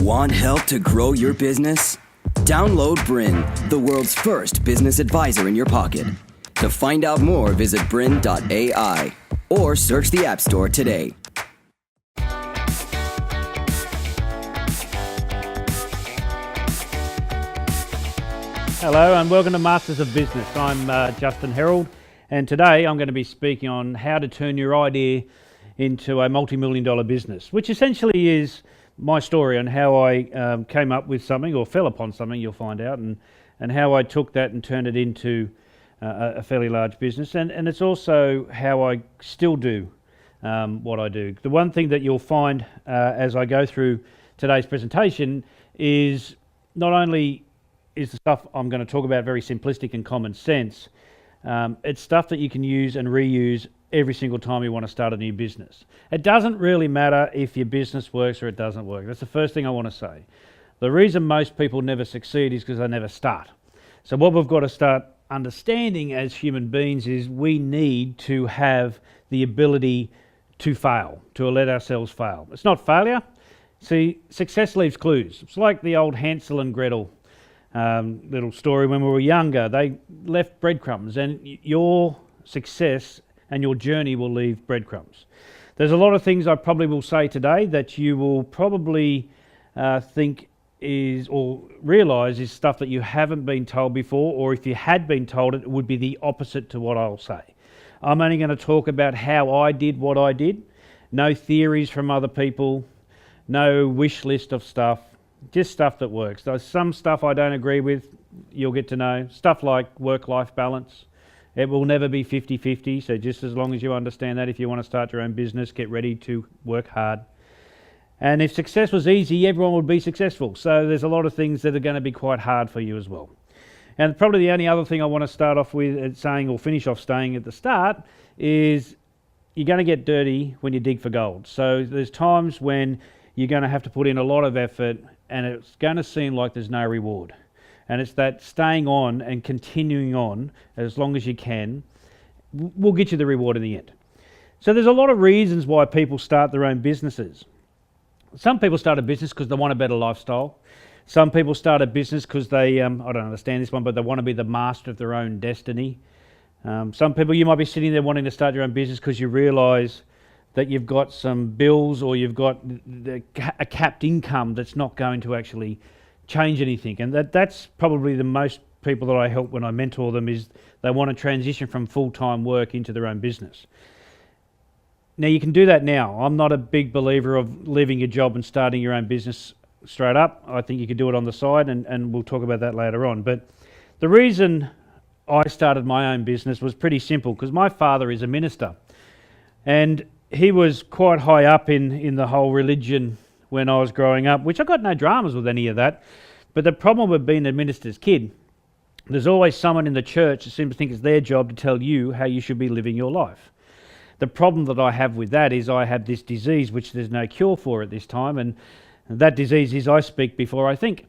Want help to grow your business? Download BRiN, the world's first business advisor in your pocket. To find out more, visit BRiN.ai or search the App Store today. Hello and welcome to Masters of Business. I'm Justin Herald, and today I'm going to be speaking on how to turn your idea into a multi-million-dollar business, which essentially is my story on how I came up with something or fell upon something, you'll find out, and how I took that and turned it into a fairly large business. And it's also how I still do what I do. The one thing that you'll find as I go through today's presentation is not only is the stuff I'm going to talk about very simplistic and common sense, it's stuff that you can use and reuse every single time you want to start a new business. It doesn't really matter if your business works or it doesn't work. That's the first thing I want to say. The reason most people never succeed is because they never start. So what we've got to start understanding as human beings is we need to have the ability to fail, to let ourselves fail. It's not failure. See, success leaves clues. It's like the old Hansel and Gretel little story when we were younger. They left breadcrumbs, and your success and your journey will leave breadcrumbs. There's a lot of things I probably will say today that you will probably think is or realise is stuff that you haven't been told before, or if you had been told it, it would be the opposite to what I'll say. I'm only going to talk about how I did what I did. No theories from other people, no wish list of stuff, just stuff that works. There's some stuff I don't agree with, you'll get to know. Stuff like work-life balance. It will never be 50-50, so just as long as you understand that, if you want to start your own business, get ready to work hard. And if success was easy, everyone would be successful. So there's a lot of things that are going to be quite hard for you as well. And probably the only other thing I want to start off with saying, or finish off saying at the start, is you're going to get dirty when you dig for gold. So there's times when you're going to have to put in a lot of effort and it's going to seem like there's no reward. And it's that staying on and continuing on as long as you can will get you the reward in the end. So there's a lot of reasons why people start their own businesses. Some people start a business because they want a better lifestyle. Some people start a business because they, I don't understand this one, but they want to be the master of their own destiny. Some people, you might be sitting there wanting to start your own business because you realise that you've got some bills or you've got a capped income that's not going to actually change anything. And that's probably the most people that I help when I mentor them, is they want to transition from full-time work into their own business. Now you can do that now. I'm not a big believer of leaving your job and starting your own business straight up. I think you could do it on the side, and we'll talk about that later on. But the reason I started my own business was pretty simple, because my father is a minister, and he was quite high up in the whole religion when I was growing up, which I got no dramas with any of that. But the problem with being a minister's kid, there's always someone in the church that seems to think it's their job to tell you how you should be living your life. The problem that I have with that is I have this disease which there's no cure for at this time, and that disease is I speak before I think.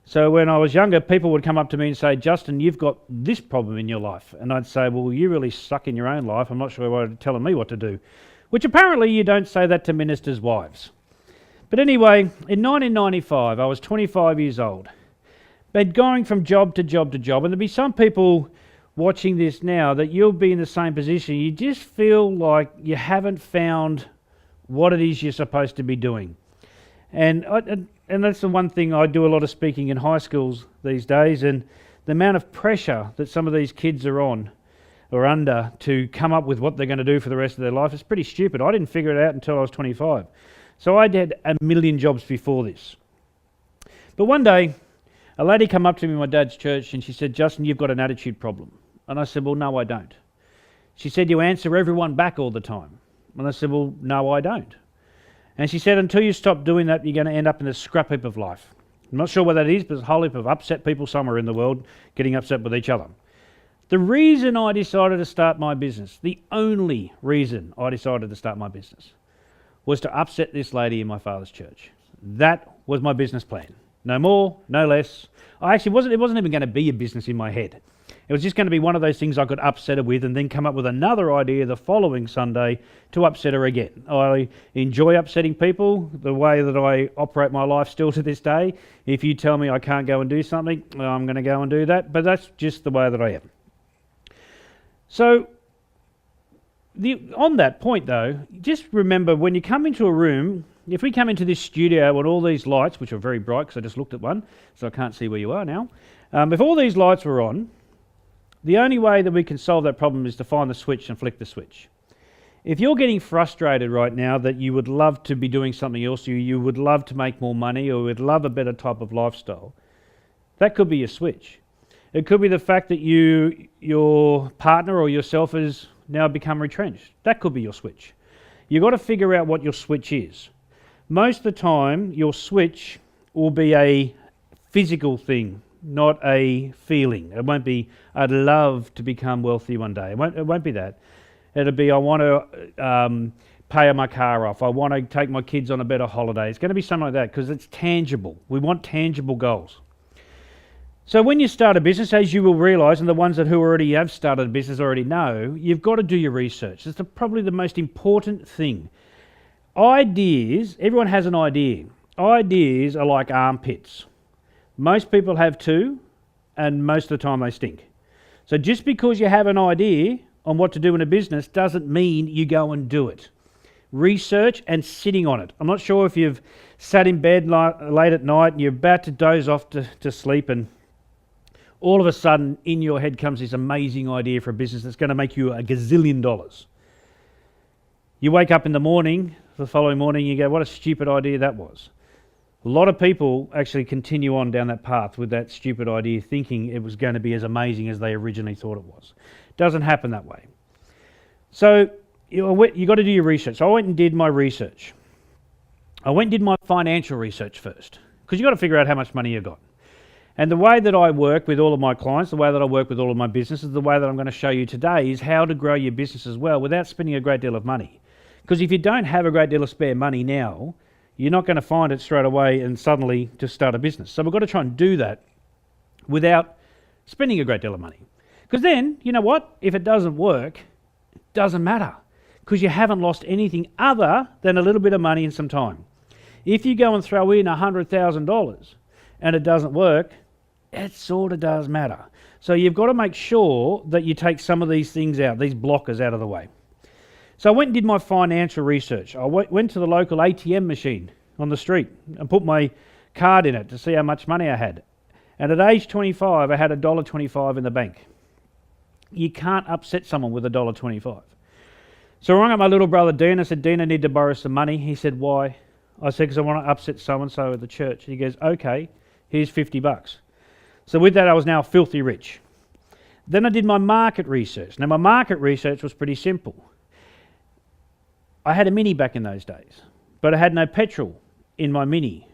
So when I was younger, people would come up to me and say, "Justin, you've got this problem in your life." And I'd say, "Well, you really suck in your own life. I'm not sure why you're telling me what to do." Which apparently you don't say that to ministers' wives. But anyway, in 1995, I was 25 years old. But going from job to job to job, and there'll be some people watching this now that you'll be in the same position. You just feel like you haven't found what it is you're supposed to be doing. And that's the one thing. I do a lot of speaking in high schools these days, and the amount of pressure that some of these kids are on or under to come up with what they're going to do for the rest of their life is pretty stupid. I didn't figure it out until I was 25. So I'd had a million jobs before this. But one day, a lady came up to me in my dad's church and she said, "Justin, you've got an attitude problem." And I said, "Well, no, I don't." She said, "You answer everyone back all the time." And I said, "Well, no, I don't." And she said, "Until you stop doing that, you're going to end up in the scrap heap of life." I'm not sure what that is, but there's a whole heap of upset people somewhere in the world getting upset with each other. The reason I decided to start my business, the only reason I decided to start my business, was to upset this lady in my father's church. That was my business plan. No more, no less. It wasn't even going to be a business in my head. It was just going to be one of those things I could upset her with and then come up with another idea the following Sunday to upset her again. I enjoy upsetting people, the way that I operate my life still to this day. If you tell me I can't go and do something, I'm going to go and do that, but that's just the way that I am. So, on that point though, just remember when you come into a room, if we come into this studio with all these lights, which are very bright because I just looked at one, so I can't see where you are now. If all these lights were on, the only way that we can solve that problem is to find the switch and flick the switch. If you're getting frustrated right now that you would love to be doing something else, you would love to make more money or would love a better type of lifestyle, that could be your switch. It could be the fact that your partner or yourself has now become retrenched. That could be your switch. You've got to figure out what your switch is. Most of the time, your switch will be a physical thing, not a feeling. It won't be, I'd love to become wealthy one day. It won't be that. It'll be, I want to pay my car off. I want to take my kids on a better holiday. It's going to be something like that because it's tangible. We want tangible goals. So when you start a business, as you will realise, and the ones who already have started a business already know, you've got to do your research. It's probably the most important thing. Ideas, everyone has an idea. Ideas are like armpits. Most people have two, and most of the time they stink. So just because you have an idea on what to do in a business doesn't mean you go and do it. Research and sitting on it. I'm not sure if you've sat in bed late at night and you're about to doze off to sleep, and all of a sudden in your head comes this amazing idea for a business that's going to make you $1 gazillion. You wake up in the morning, the following morning you go, what a stupid idea that was. A lot of people actually continue on down that path with that stupid idea thinking it was going to be as amazing as they originally thought it was. It doesn't happen that way. So you got to do your research. So I went and did my research. I went and did my financial research first because you've got to figure out how much money you've got. And the way that I work with all of my clients, the way that I work with all of my businesses, the way that I'm going to show you today is how to grow your business as well without spending a great deal of money. Because if you don't have a great deal of spare money now, you're not going to find it straight away and suddenly just start a business. So we've got to try and do that without spending a great deal of money. Because then, you know what? If it doesn't work, it doesn't matter. Because you haven't lost anything other than a little bit of money and some time. If you go and throw in $100,000 and it doesn't work, it sort of does matter. So you've got to make sure that you take some of these things out, these blockers out of the way. So I went and did my financial research. I went to the local ATM machine on the street and put my card in it to see how much money I had. And at age 25, I had $1.25 in the bank. You can't upset someone with $1.25. So I rang up my little brother Dean. I said, Dean, I need to borrow some money. He said, why? I said, because I want to upset so-and-so at the church. He goes, okay, here's $50. So with that, I was now filthy rich. Then I did my market research. Now, my market research was pretty simple. I had a Mini back in those days, but I had no petrol in my Mini.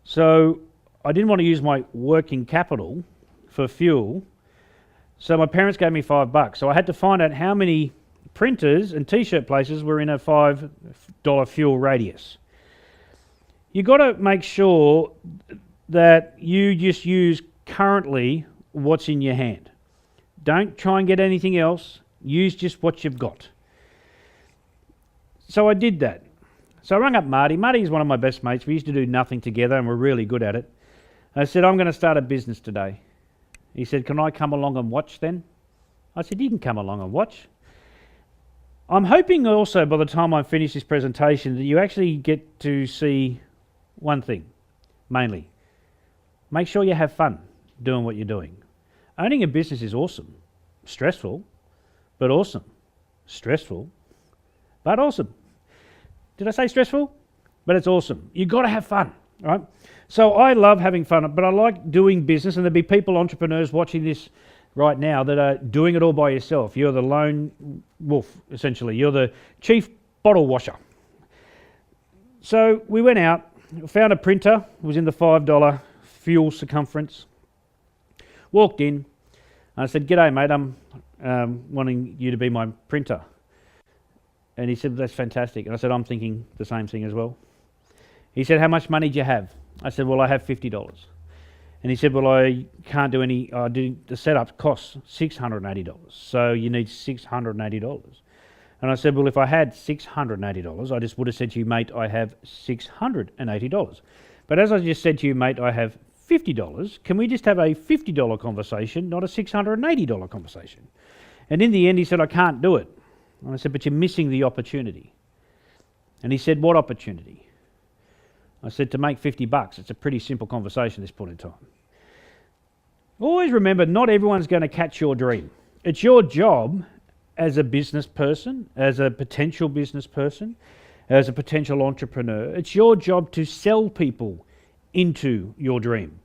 So I didn't want to use my working capital for fuel. So my parents gave me $5. So I had to find out how many printers and t-shirt places were in a $5 fuel radius. You've got to make sure that you just use currently what's in your hand. Don't try and get anything else. Use just what you've got. So I did that. So I rang up Marty. Marty is one of my best mates. We used to do nothing together and we're really good at it. I said, I'm going to start a business today. He said, can I come along and watch then? I said, you can come along and watch. I'm hoping also by the time I finish this presentation that you actually get to see one thing, mainly. Make sure you have fun doing what you're doing. Owning a business is awesome. Stressful, but awesome. Stressful, but awesome. Did I say stressful? But it's awesome. You've got to have fun, right? So I love having fun, but I like doing business, and there'll be people, entrepreneurs watching this right now that are doing it all by yourself. You're the lone wolf, essentially. You're the chief bottle washer. So we went out, found a printer. It was in the $5 fuel circumference. Walked in. I said, g'day mate, I'm wanting you to be my printer. And he said, that's fantastic. And I said, I'm thinking the same thing as well. He said, how much money do you have? I said, well, I have $50. And he said, well, I can't do any, the setup costs $680. So you need $680. And I said, well, if I had $680, I just would have said to you, mate, I have $680. But as I just said to you, mate, I have $50. Can we just have a $50 conversation, not a $680 conversation? And in the end, he said, I can't do it. And I said, but you're missing the opportunity. And he said, what opportunity? I said, to make $50. It's a pretty simple conversation at this point in time. Always remember, not everyone's going to catch your dream. It's your job as a business person, as a potential business person, as a potential entrepreneur. It's your job to sell people into your dream.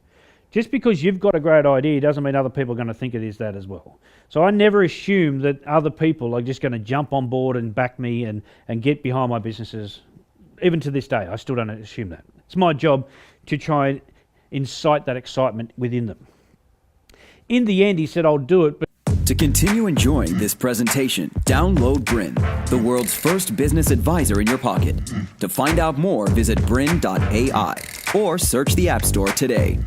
Just because you've got a great idea doesn't mean other people are going to think it is that as well. So I never assume that other people are just going to jump on board and back me and get behind my businesses. Even to this day, I still don't assume that. It's my job to try and incite that excitement within them. In the end, he said, I'll do it. But to continue enjoying this presentation, download BRiN, the world's first business advisor in your pocket. To find out more, visit BRiN.ai or search the App Store today.